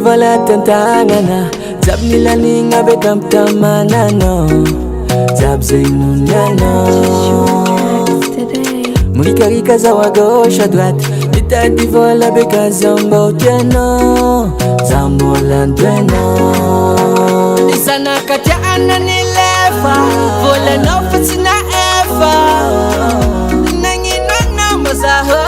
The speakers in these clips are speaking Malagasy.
vola tantangana Zab nila ninga bekam tamanano Zab zainunano Murika za wa gauche à droite Ita di vola beka zambo tiano Zambo landweno Isana katia ana nilefa Vola no fatina efa Nangi nana mazaho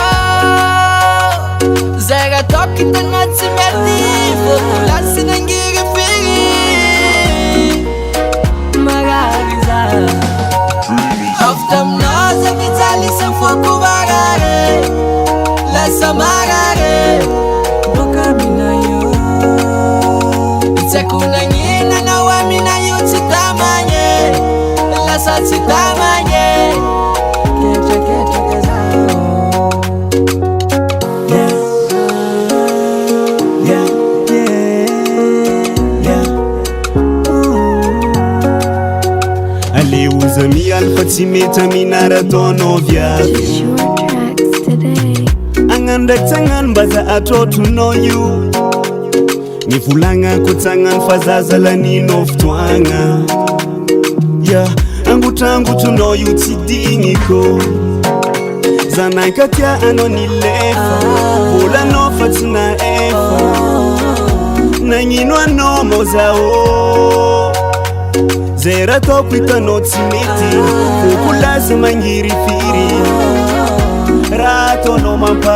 Zaga toki tanatsi merdivo Lasi nangi gafiri Magariza Aftam naza vitali sanfoku magare Lasa magare Boka minayo Itakuna ngina na wamina yu chitamanye Lasa chitamanye Kecha kecha kazao Zami alfa tsimeta minara tono viavi Angandak tangan baza ato to know you Nifulanga kutangan fazaza la ninoftwanga Yeah, angutangu to know you tidingiko Zanankatia anonilefa Ula no fatina efa Nangino no mozao Zera topita notsimeti Kukulazi mangiri firi Rato no mampa